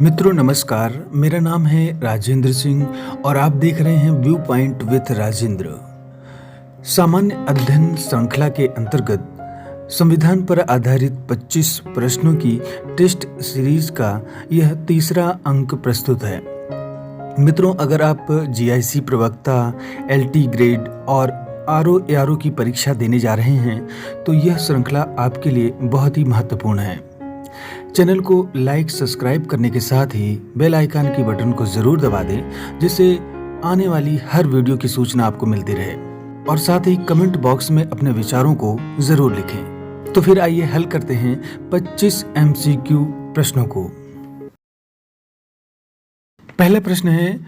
मित्रों नमस्कार, मेरा नाम है राजेंद्र सिंह और आप देख रहे हैं व्यू पॉइंट विथ राजेंद्र। सामान्य अध्ययन श्रृंखला के अंतर्गत संविधान पर आधारित 25 प्रश्नों की टेस्ट सीरीज का यह तीसरा अंक प्रस्तुत है। मित्रों, अगर आप जीआईसी प्रवक्ता, एलटी ग्रेड और आरओ की परीक्षा देने जा रहे हैं तो यह श्रृंखला आपके लिए बहुत ही महत्वपूर्ण है। चैनल को लाइक सब्सक्राइब करने के साथ ही बेल आइकन की बटन को जरूर दबा दें, जिससे आने वाली हर वीडियो की सूचना आपको मिलती रहे। और साथ ही कमेंट बॉक्स में अपने विचारों को जरूर लिखें। तो फिर आइए हल करते हैं 25 एमसीक्यू प्रश्नों को। पहला प्रश्न है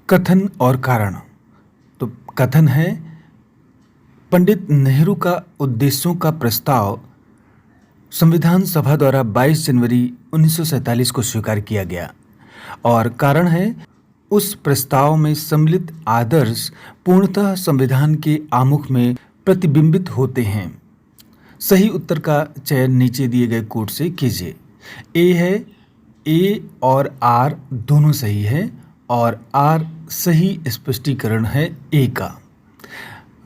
कथन और कारण। तो कथन है, पंडित नेहरू का उद्देश्यों का प्रस्ताव संविधान सभा द्वारा 22 जनवरी 1947 को स्वीकार किया गया। और कारण है, उस प्रस्ताव में सम्मिलित आदर्श पूर्णतः संविधान के आमुख में प्रतिबिंबित होते हैं। सही उत्तर का चयन नीचे दिए गए कोड से कीजिए। ए है, ए और आर दोनों सही है और आर सही स्पष्टीकरण है ए का।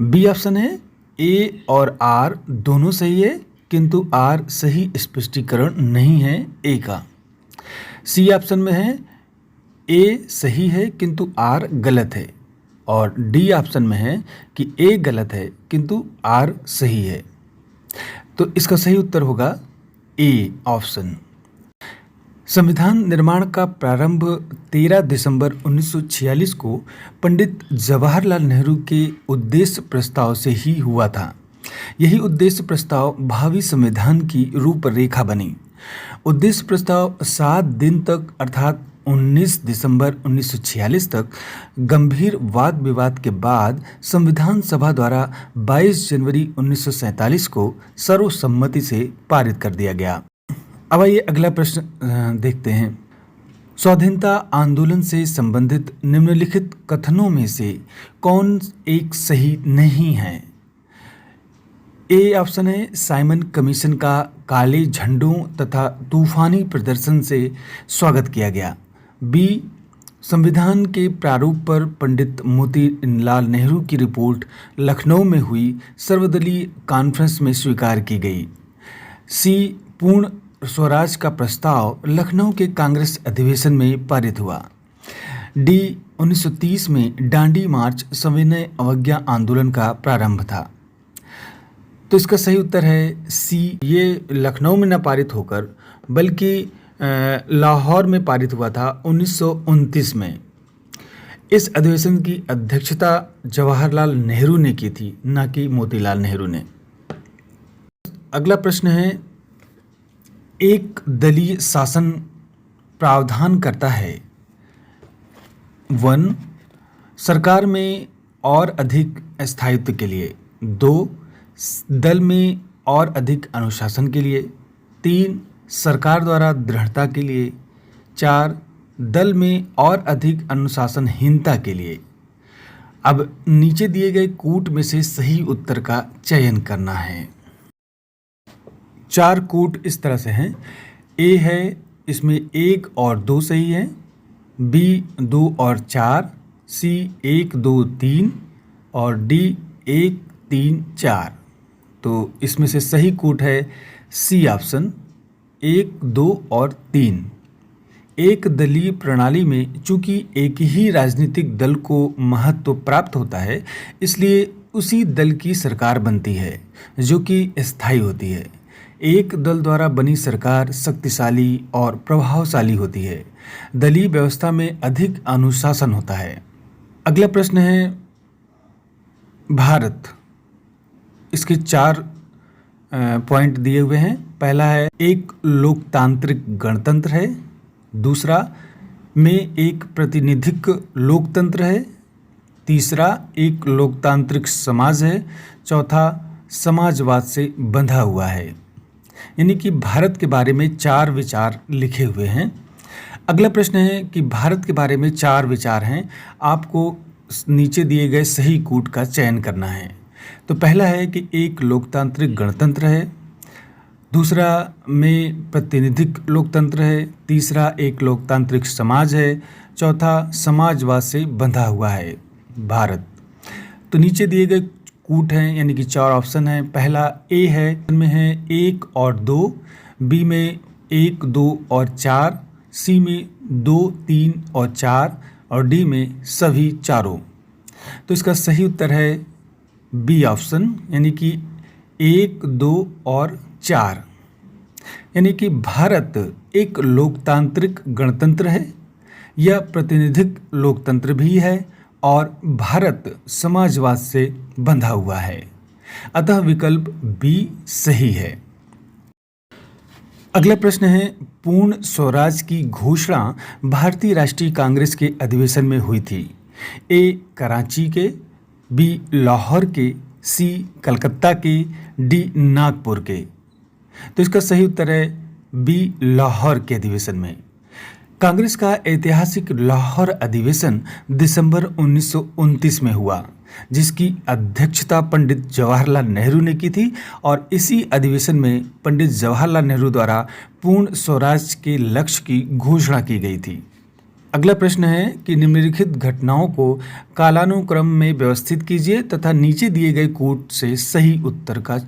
बी ऑप्शन है, ए और आर दोनों सही है किंतु आर सही स्पष्टीकरण नहीं है ए का। सी ऑप्शन में है, ए सही है किंतु आर गलत है। और डी ऑप्शन में है कि ए गलत है किंतु आर सही है। तो इसका सही उत्तर होगा ए ऑप्शन। संविधान निर्माण का प्रारंभ 13 दिसंबर 1946 को पंडित जवाहरलाल नेहरू के उद्देश्य प्रस्ताव से ही हुआ था। यही उद्देश्य प्रस्ताव भावी संविधान की रूपरेखा बनी। उद्देश्य प्रस्ताव 7 दिन तक अर्थात 19 दिसंबर 1946 तक गंभीर वाद विवाद के बाद संविधान सभा द्वारा 22 जनवरी 1947 को सर्वसम्मति से पारित कर दिया गया। अब आइए अगला प्रश्न देखते हैं। स्वाधीनता आंदोलन से संबंधित निम्नलिखित कथनों में से कौन एक सही नहीं है? ए ऑप्शन है, साइमन कमीशन का काले झंडों तथा तूफानी प्रदर्शन से स्वागत किया गया। बी, संविधान के प्रारूप पर पंडित मोतीलाल नेहरू की रिपोर्ट लखनऊ में हुई सर्वदलीय कॉन्फ्रेंस में स्वीकार की गई। सी, पूर्ण स्वराज का प्रस्ताव लखनऊ के कांग्रेस अधिवेशन में पारित हुआ। डी, 1930 में डांडी मार्च सविनय अवज्ञा आंदोलन का प्रारंभ था। तो इसका सही उत्तर है सी, ये लखनऊ में न पारित होकर बल्कि लाहौर में पारित हुआ था 1929 में। इस अधिवेशन की अध्यक्षता जवाहरलाल नेहरू ने की थी, न कि मोतीलाल नेहरू ने। अगला प्रश्न है, एक दलीय शासन प्रावधान करता है 1. सरकार में और अधिक स्थायित्व के लिए। 2. दल में और अधिक अनुशासन के लिए। 3. सरकार द्वारा दृढ़ता के लिए। 4. दल में और अधिक अनुशासनहीनता के लिए। अब नीचे दिए गए कूट में से सही उत्तर का चयन करना है। 4 कूट इस तरह से हैं। ए है, इसमें 1 और 2 सही है। बी 2 और 4। सी 1 2 3 और डी 1 3 4। तो इसमें से सही कूट है सी ऑप्शन, 1 2 और 3। एक दलीय प्रणाली में चूंकि एक ही राजनीतिक दल को महत्व प्राप्त होता है, इसलिए उसी दल की सरकार बनती है जो कि स्थायी होती है। एक दल द्वारा बनी सरकार शक्तिशाली और प्रभावशाली होती है। दलीय व्यवस्था में अधिक अनुशासन होता है। अगला प्रश्न है भारत। इसके 4 पॉइंट दिए हुए हैं। पहला है, एक लोकतांत्रिक गणतंत्र है। दूसरा में एक प्रतिनिधिक लोकतंत्र है। तीसरा एक लोकतांत्रिक समाज है। चौथा समाजवाद से बंधा हुआ है। यानी कि भारत के बारे में 4 विचार लिखे हुए हैं। अगला प्रश्न है कि भारत के बारे में 4 विचार हैं, आपको नीचे दिए गए सही कूट का चयन करना है। तो पहला है कि एक लोकतांत्रिक गणतंत्र है। दूसरा में प्रातिनिधिक लोकतंत्र है, तीसरा एक लोकतांत्रिक समाज है, चौथा समाजवाद से बंधा हुआ है भारत। तो नीचे दिए गए कूट हैं, यानी कि 4 ऑप्शन हैं। पहला ए है, इनमें है 1 और 2, बी में 1, 2 और 4, सी में 2, 3 और 4 और डी में सभी चारों। तो इसका सही उत्तर है बी ऑप्शन, यानी कि 1, 2 और 4। यानी कि भारत एक लोकतांत्रिक गणतंत्र है, यह प्रातिनिधिक लोकतंत्र भी है और भारत समाजवाद से बंधा हुआ है। अतः विकल्प बी सही है। अगला प्रश्न है, पूर्ण स्वराज की घोषणा भारतीय राष्ट्रीय कांग्रेस के अधिवेशन में हुई थी। ए कराची के, बी लाहौर के, सी कलकत्ता के, डी नागपुर के। तो इसका सही उत्तर है बी लाहौर के अधिवेशन में। कांग्रेस का ऐतिहासिक लाहौर अधिवेशन दिसंबर 1929 में हुआ, जिसकी अध्यक्षता पंडित जवाहरलाल नेहरू ने की थी और इसी अधिवेशन में पंडित जवाहरलाल नेहरू द्वारा पूर्ण स्वराज के लक्ष्य की घोषणा की गई थी। अगला प्रश्न है कि निम्नलिखित घटनाओं को कालानुक्रम में व्यवस्थित कीजिए तथा नीचे दिए गए कूट से सही उत्तर का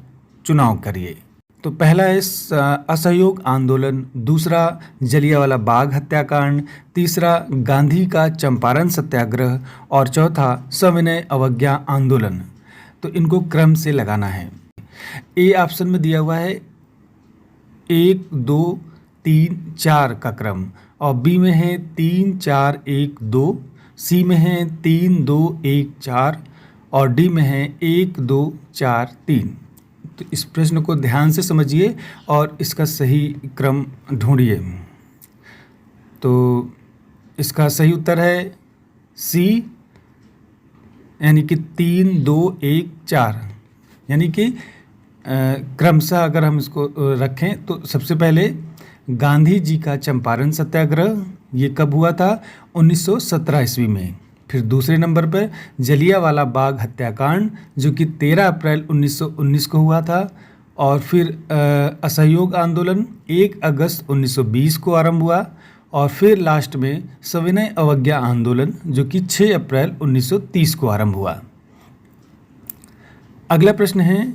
चुनाव करिए। तो पहला है असहयोग आंदोलन, दूसरा जलियांवाला बाग हत्याकांड, तीसरा गांधी का चंपारण सत्याग्रह और चौथा सविनय अवज्ञा आंदोलन। तो इनको क्रम से लगाना है। ए ऑप्शन में दिया हुआ है 1, 2, 3, 4 का क्रम और बी में है 3, 4, 1, 2, सी में है 3, 2, 1, 4 और डी में है 1, 2, 4, 3। तो इस प्रश्न को ध्यान से समझिए और इसका सही क्रम ढूंढिए। तो इसका सही उत्तर है सी, यानी कि 3, 2, 1, 4। यानी कि क्रमशः अगर हम इसको रखें तो सबसे पहले गांधी जी का चंपारण सत्याग्रह, ये कब हुआ था? 1917 ईस्वी में। फिर दूसरे नंबर पर जलियांवाला बाग हत्याकांड, जो कि 13 अप्रैल 1919 को हुआ था। और फिर असहयोग आंदोलन 1 अगस्त 1920 को आरंभ हुआ और फिर लास्ट में सविनय अवज्ञा आंदोलन, जो कि 6 अप्रैल 1930 को आरंभ हुआ। अगला प्रश्न है,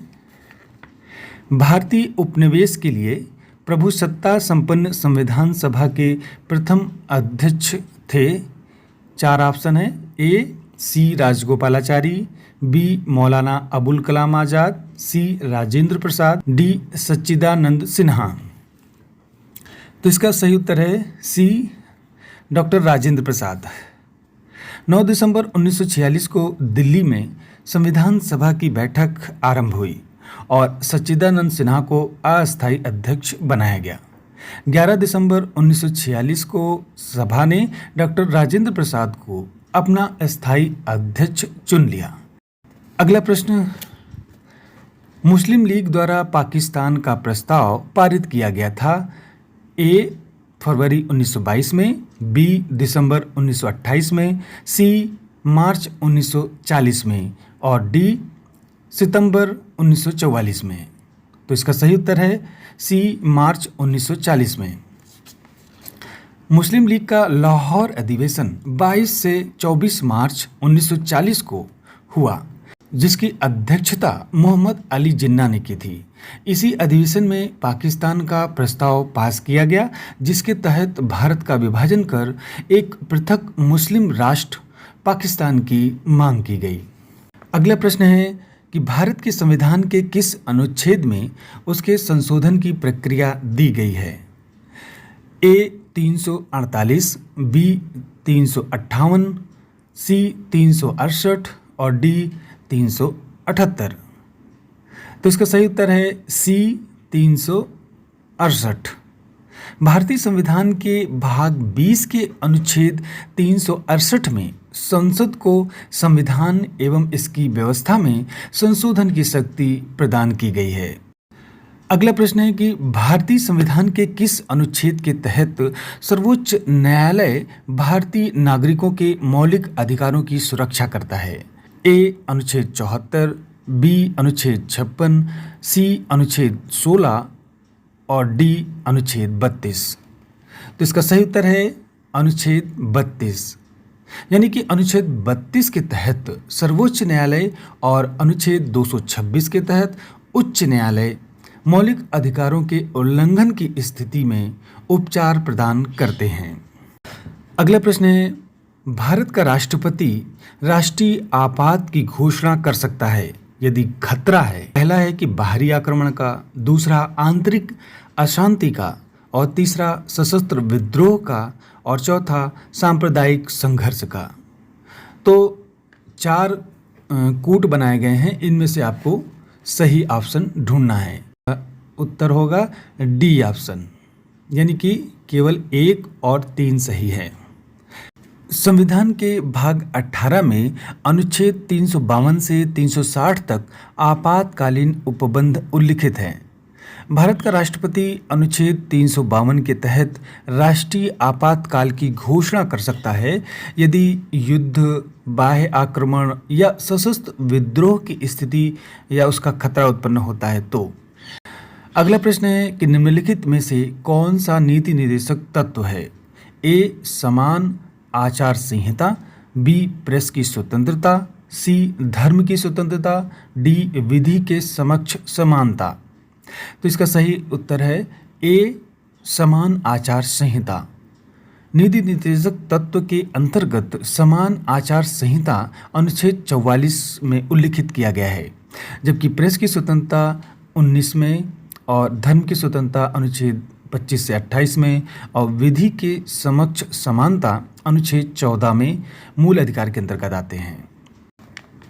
भारतीय उपनिवेश के लिए प्रभुसत्ता संपन्न संविधान सभा के प्रथम अध्यक्ष थे। 4 ऑप्शन है। ए सी राजगोपालाचारी, बी मौलाना अबुल कलाम आज़ाद, सी राजेंद्र प्रसाद, डी सच्चिदानंद सिन्हा। तो इसका सही उत्तर है सी डॉक्टर राजेंद्र प्रसाद। 9 दिसंबर 1946 को दिल्ली में संविधान सभा की बैठक आरंभ हुई और सच्चिदानंद सिन्हा को अस्थायी अध्यक्ष बनाया गया। 11 दिसंबर 1946 को सभा ने डॉक्टर राजेंद्र प्रसाद को अपना अस्थायी अध्यक्ष चुन लिया। अगला प्रश्न, मुस्लिम लीग द्वारा पाकिस्तान का प्रस्ताव पारित किया गया था। ए फरवरी 1922 में, बी दिसंबर 1928 में, सी मार्च 1940 में और डी सितंबर 1944 में। तो इसका सही उत्तर है सी मार्च 1940 में। मुस्लिम लीग का लाहौर अधिवेशन 22 से 24 मार्च 1940 को हुआ, जिसकी अध्यक्षता मोहम्मद अली जिन्ना ने की थी। इसी अधिवेशन में पाकिस्तान का प्रस्ताव पास किया गया, जिसके तहत भारत का विभाजन कर एक पृथक मुस्लिम राष्ट्र पाकिस्तान की मांग की गई। अगला प्रश्न है कि भारत के संविधान के किस अनुच्छेद में उसके संशोधन की प्रक्रिया दी गई है। ए 348, बी 358, सी 368 और डी 378। तो इसका सही उत्तर है सी 368। भारतीय संविधान के भाग 20 के अनुच्छेद 368 में संसद को संविधान एवं इसकी व्यवस्था में संशोधन की शक्ति प्रदान की गई है। अगला प्रश्न है कि भारतीय संविधान के किस अनुच्छेद के तहत सर्वोच्च न्यायालय भारतीय नागरिकों के मौलिक अधिकारों की सुरक्षा करता है। ए अनुच्छेद 74, बी अनुच्छेद 56, सी अनुच्छेद 16, और डी अनुच्छेद 32। तो इसका सही उत्तर है अनुच्छेद 32, यानी कि अनुच्छेद 32 के तहत सर्वोच्च न्यायालय और अनुच्छेद 226 के तहत उच्च न्यायालय मौलिक अधिकारों के उल्लंघन की स्थिति में उपचार प्रदान करते हैं। अगला प्रश्न है, भारत का राष्ट्रपति राष्ट्रीय आपात की घोषणा कर सकता है यदि खतरा है। पहला है कि बाहरी आक्रमण का, दूसरा आंतरिक अशांति का, और तीसरा सशस्त्र विद्रोह का, और चौथा सांप्रदायिक संघर्ष का। तो 4 कूट बनाए गए हैं, इनमें से आपको सही ऑप्शन ढूंढना है। उत्तर होगा डी ऑप्शन, यानी कि केवल 1 और 3 सही है। संविधान के भाग 18 में अनुच्छेद 352 से 360 तक आपातकालीन उपबंध उल्लिखित हैं। भारत का राष्ट्रपति अनुच्छेद 352 के तहत राष्ट्रीय आपातकाल की घोषणा कर सकता है यदि युद्ध, बाह्य आक्रमण या सशस्त्र विद्रोह की स्थिति या उसका खतरा उत्पन्न होता है। तो अगला प्रश्न है कि निम्नलिखित में से कौन सा नीति निर्देशक तत्व है। ए समान आचार संहिता, बी प्रेस की स्वतंत्रता, सी धर्म की स्वतंत्रता, डी विधि के समक्ष समानता। तो इसका सही उत्तर है ए समान आचार संहिता। नीति निर्देशक तत्व के अंतर्गत समान आचार संहिता अनुच्छेद 44 में उल्लिखित किया गया है, जबकि प्रेस की स्वतंत्रता 19 में और धर्म की स्वतंत्रता अनुच्छेद 25 से 28 में और विधि के समक्ष समानता अनुच्छेद 14 में मूल अधिकार के अंतर्गत आते हैं।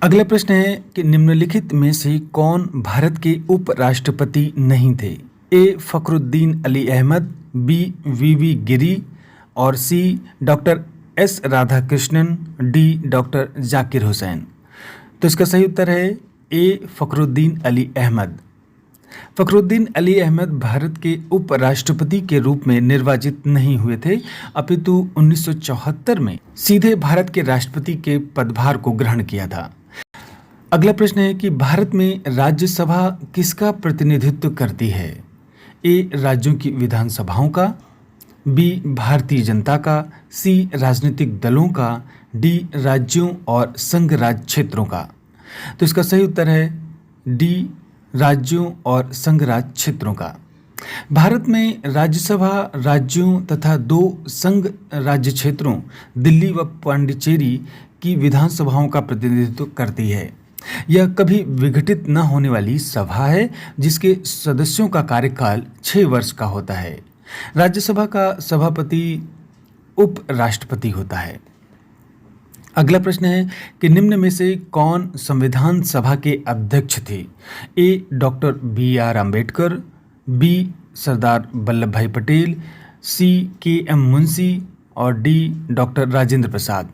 अगला प्रश्न है कि निम्नलिखित में से कौन भारत के उपराष्ट्रपति नहीं थे। A Fakhruddin Ali Ahmed, B V Giri, और C doctor S Radhakrishnan, D doctor Zakir Hussain. तो इसका सही उत्तर है ए फखरुद्दीन अली अहमद। फखरुद्दीन अली अहमद भारत के उपराष्ट्रपति के रूप में निर्वाचित नहीं हुए थे, अपितु 1974 में सीधे भारत के राष्ट्रपति के पदभार को ग्रहण किया था। अगला प्रश्न है कि भारत में राज्यसभा किसका प्रतिनिधित्व करती है। ए राज्यों की विधानसभाओं का, बी भारतीय जनता का, सी राजनीतिक दलों का, डी राज्यों और संघ राज्य क्षेत्रों का। तो इसका सही उत्तर है डी राज्यों और संघ राज्य क्षेत्रों का। भारत में राज्यसभा राज्यों तथा 2 संघ राज्य क्षेत्रों दिल्ली व पांडिचेरी की विधानसभाओं का प्रतिनिधित्व करती है। यह कभी विघटित न होने वाली सभा है जिसके सदस्यों का कार्यकाल 6 वर्ष का होता है। राज्यसभा का सभापति उपराष्ट्रपति होता है। अगला प्रश्न है कि निम्न में से कौन संविधान सभा के अध्यक्ष थे। ए doctor BR Ambedkar, B Sardar Vallabh भाई पटेल, सी KM मुंशी, और डी डॉक्टर राजेंद्र प्रसाद।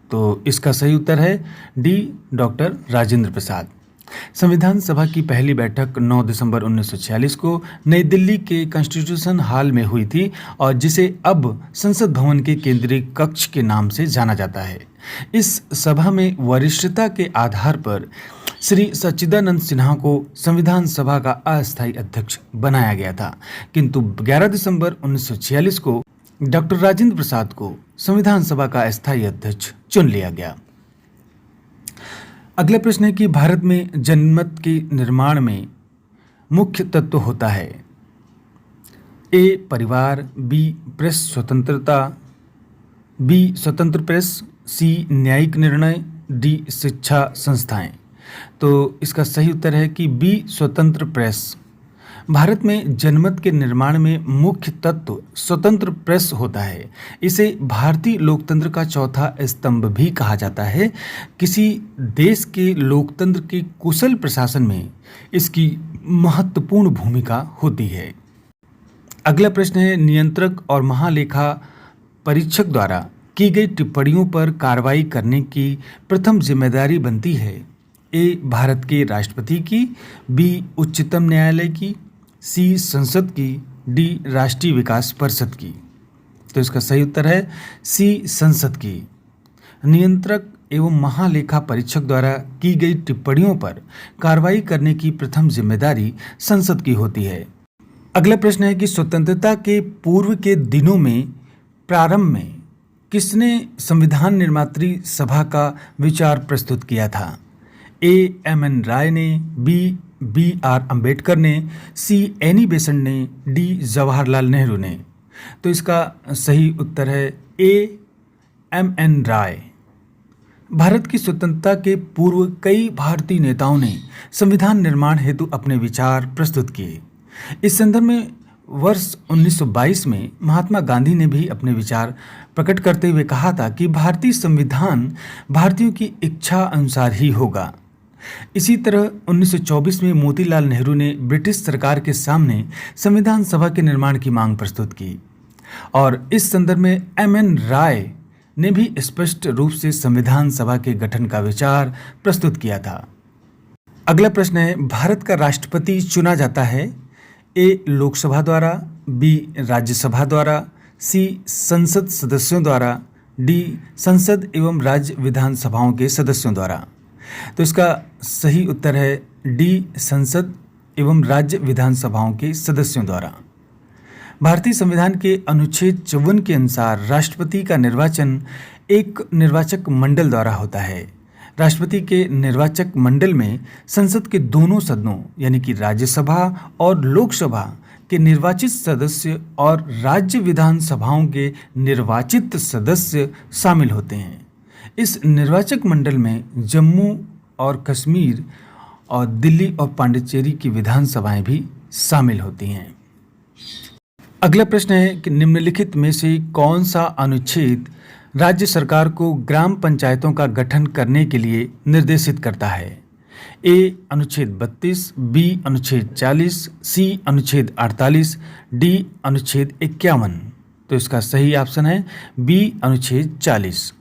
तो इसका सही उत्तर है डी डॉक्टर राजेंद्र प्रसाद। संविधान सभा की पहली बैठक 9 दिसंबर 1946 को नई दिल्ली के कॉन्स्टिट्यूशन हॉल में हुई थी और जिसे अब संसद भवन के केंद्रीय कक्ष के नाम से जाना जाता है। इस सभा में वरिष्ठता के आधार पर श्री सच्चिदानंद सिन्हा को संविधान सभा का अस्थायी अध्यक्ष बनाया गया था, किंतु 11 दिसंबर 1946 को डॉक्टर राजेंद्र प्रसाद को संविधान सभा का अस्थायी अध्यक्ष चुन लिया गया। अगला प्रश्न है कि भारत में जनमत के निर्माण में मुख्य तत्व होता है। ए परिवार, बी प्रेस स्वतंत्रता, बी स्वतंत्र प्रेस, सी न्यायिक निर्णय, डी शिक्षा संस्थाएं। तो इसका सही उत्तर है कि बी स्वतंत्र प्रेस। भारत में जनमत के निर्माण में मुख्य तत्व स्वतंत्र प्रेस होता है। इसे भारतीय लोकतंत्र का चौथा स्तंभ भी कहा जाता है। किसी देश के लोकतंत्र के कुशल प्रशासन में इसकी महत्वपूर्ण भूमिका होती है। अगला प्रश्न है नियंत्रक और महालेखा परीक्षक द्वारा की गई टिप्पणियों पर कार्रवाई करने की प्रथम जिम्मेदारी बनती है। ए भारत के राष्ट्रपति की, बी उच्चतम न्यायालय की, सी संसद की, डी राष्ट्रीय विकास परिषद की। तो इसका सही उत्तर है सी संसद की। नियंत्रक एवं महालेखा परीक्षक द्वारा की गई टिप्पणियों पर कार्रवाई करने की प्रथम जिम्मेदारी संसद की होती है। अगला प्रश्न है कि स्वतंत्रता के पूर्व के दिनों में प्रारंभ में किसने संविधान निर्मात्री सभा का विचार प्रस्तुत किया था? ए एम एन राय ने, बी बी आर अम्बेडकर ने, सी एनी बेसेंट ने, डी जवाहरलाल नेहरू ने। तो इसका सही उत्तर है ए एम एन राय। भारत की स्वतंत्रता के पूर्व कई भारतीय नेताओं ने संविधान निर्माण हेतु अपने विचार प्रस्तुत किए। इस संदर्भ में वर्ष 1922 में महात्मा गांधी ने भी अपने विचार प्रकट करते हुए कहा था कि भारतीय संविधान भारतीयों की इच्छा अनुसार ही होगा। इसी तरह 1924 में मोतीलाल नेहरू ने ब्रिटिश सरकार के सामने संविधान सभा के निर्माण की मांग प्रस्तुत की और इस संदर्भ में एम एन राय ने भी स्पष्ट रूप से संविधान सभा के गठन का विचार प्रस्तुत किया था। अगला प्रश्न है, भारत का राष्ट्रपति चुना जाता है ए लोकसभा द्वारा, बी राज्यसभा द्वारा, सी संसद सदस्यों द्वारा, डी संसद एवं राज्य विधानसभाओं के सदस्यों द्वारा। तो इसका सही उत्तर है डी संसद एवं राज्य विधानसभाओं के सदस्यों द्वारा। भारतीय संविधान के अनुच्छेद 54 के अनुसार राष्ट्रपति का निर्वाचन एक निर्वाचक मंडल द्वारा होता है। राष्ट्रपति के निर्वाचक मंडल में संसद के दोनों सदनों यानी कि राज्यसभा और लोकसभा के निर्वाचित सदस्य और राज्य विधानसभाओं के निर्वाचित सदस्य शामिल होते हैं। इस निर्वाचक मंडल में जम्मू और कश्मीर और दिल्ली और पांडिचेरी की विधानसभाएं भी शामिल होती हैं। अगला प्रश्न है कि निम्नलिखित में से कौन सा अनुच्छेद राज्य सरकार को ग्राम पंचायतों का गठन करने के लिए निर्देशित करता है? ए अनुच्छेद 32, बी अनुच्छेद 40, सी अनुच्छेद 48, डी अनुच्छेद 51। तो इसका सही ऑप्शन है बी अनुच्छेद 40।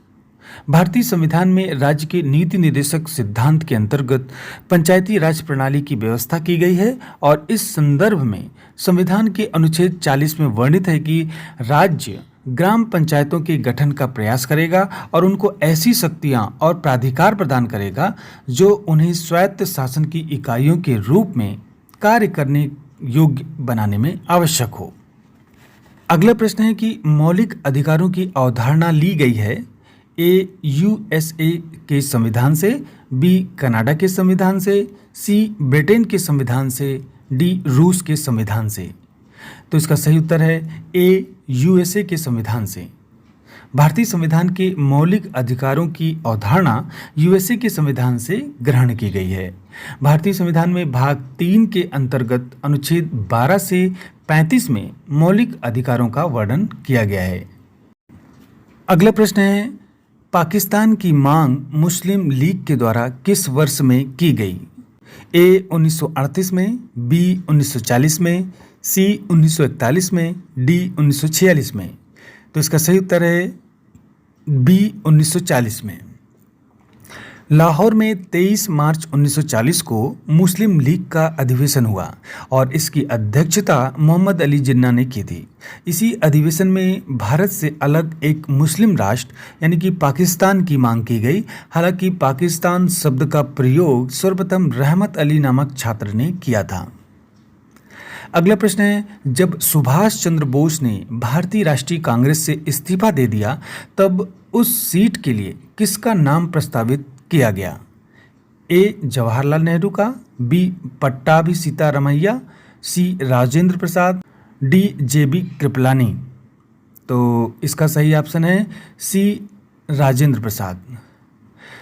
भारतीय संविधान में राज्य के नीति निर्देशक सिद्धांत के अंतर्गत पंचायती राज प्रणाली की व्यवस्था की गई है और इस संदर्भ में संविधान के अनुच्छेद 40 में वर्णित है कि राज्य ग्राम पंचायतों के गठन का प्रयास करेगा और उनको ऐसी शक्तियां और प्राधिकार प्रदान करेगा जो उन्हें स्वायत्त शासन की इकाइयों के रूप में कार्य करने योग्य बनाने में आवश्यक हो। अगला प्रश्न है कि मौलिक अधिकारों की अवधारणा ली गई है ए यूएसए के संविधान से, बी कनाडा के संविधान से, सी ब्रिटेन के संविधान से, डी रूस के संविधान से। तो इसका सही उत्तर है ए यूएसए के संविधान से। भारतीय संविधान के मौलिक अधिकारों की अवधारणा यूएसए के संविधान से ग्रहण की गई है। भारतीय संविधान में भाग 3 के अंतर्गत अनुच्छेद 12 से 35 में मौलिक अधिकारों का वर्णन किया गया है। अगला प्रश्न है, पाकिस्तान की मांग मुस्लिम लीग के द्वारा किस वर्ष में की गई? ए 1938 में, बी 1940 में, सी 1941 में, डी 1946 में। तो इसका सही उत्तर है बी 1940 में। लाहौर में 23 मार्च 1940 को मुस्लिम लीग का अधिवेशन हुआ और इसकी अध्यक्षता मोहम्मद अली जिन्ना ने की थी। इसी अधिवेशन में भारत से अलग एक मुस्लिम राष्ट्र यानी कि पाकिस्तान की मांग की गई। हालांकि पाकिस्तान शब्द का प्रयोग सर्वप्रथम रहमत अली नामक छात्र ने किया था। अगला प्रश्न है, जब सुभाष चंद्र बोस ने भारतीय राष्ट्रीय कांग्रेस से इस्तीफा दे दिया तब उस सीट के लिए किसका नाम प्रस्तावित किया गया? ए जवाहरलाल नेहरू का, बी पट्टाभी सीतारामैया, सी राजेंद्र प्रसाद, डी जेबी कृपलानी। तो इसका सही ऑप्शन है सी राजेंद्र प्रसाद।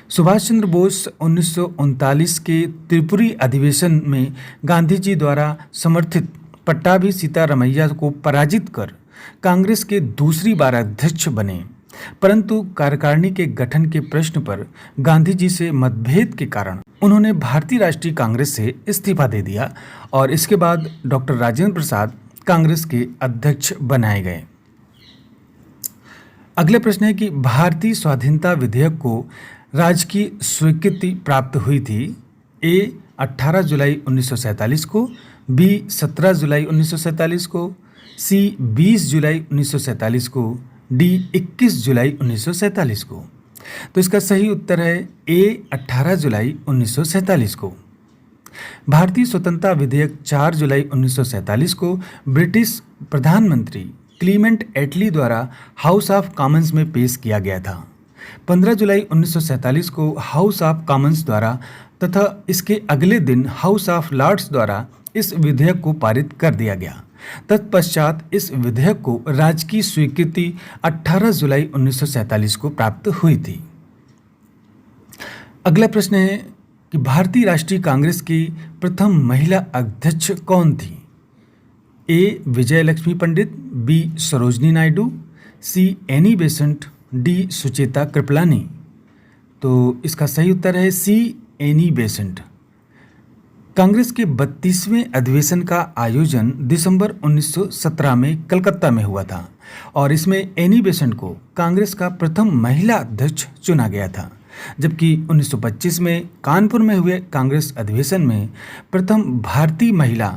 सुभाष चंद्र बोस 1939 के त्रिपुरी अधिवेशन में गांधी जी द्वारा समर्थित पट्टाभी सीतारामैया को पराजित कर कांग्रेस के दूसरी बार अध्यक्ष बने, परंतु कार्यकारिणी के गठन के प्रश्न पर गांधी जी से मतभेद के कारण उन्होंने भारतीय राष्ट्रीय कांग्रेस से इस्तीफा दे दिया और इसके बाद डॉक्टर राजेंद्र प्रसाद कांग्रेस के अध्यक्ष बनाए गए। अगले प्रश्न है कि भारतीय स्वाधीनता विधेयक को राजकीय स्वीकृति प्राप्त हुई थी। ए 18 जुलाई 1947 को, बी 17 जुलाई 1947 को, सी 20 जुलाई 1947 को, डी 21 जुलाई 1947 को। तो इसका सही उत्तर है ए 18 जुलाई 1947 को। भारतीय स्वतंत्रता विधेयक 4 जुलाई 1947 को ब्रिटिश प्रधानमंत्री क्लीमेंट एटली द्वारा हाउस ऑफ कॉमन्स में पेश किया गया था। 15 जुलाई 1947 को हाउस ऑफ कॉमन्स द्वारा तथा इसके अगले दिन हाउस ऑफ लॉर्ड्स द्वारा इस विधेयक को पारित कर दिया गया। तत्पश्चात इस विधेयक को राजकीय स्वीकृति 18 जुलाई 1947 को प्राप्त हुई थी। अगला प्रश्न है कि भारतीय राष्ट्रीय कांग्रेस की प्रथम महिला अध्यक्ष कौन थी? A. Vijaya Lakshmi Pandit, B. Sarojini Naidu, C. Annie Besant, D. Sucheta Kripalani. तो इसका सही उत्तर है सी. Annie Besant. कांग्रेस के 32वें अधिवेशन का आयोजन दिसंबर 1917 में कलकत्ता में हुआ था और इसमें एनी बेसेंट को कांग्रेस का प्रथम महिला अध्यक्ष चुना गया था, जबकि 1925 में कानपुर में हुए कांग्रेस अधिवेशन में प्रथम भारतीय महिला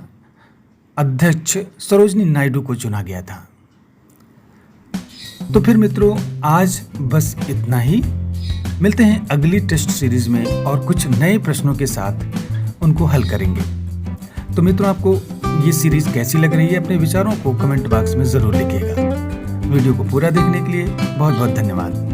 अध्यक्ष सरोजनी नायडू को चुना गया था। तो फिर मित्रों, आज बस इतना ही। मिलते हैं अगली टेस्ट सीरीज में और कुछ नए प्रश्नों के साथ उनको हल करेंगे। तो मित्रों, आपको ये सीरीज कैसी लग रही है अपने विचारों को कमेंट बॉक्स में ज़रूर लिखिएगा। वीडियो को पूरा देखने के लिए बहुत बहुत धन्यवाद।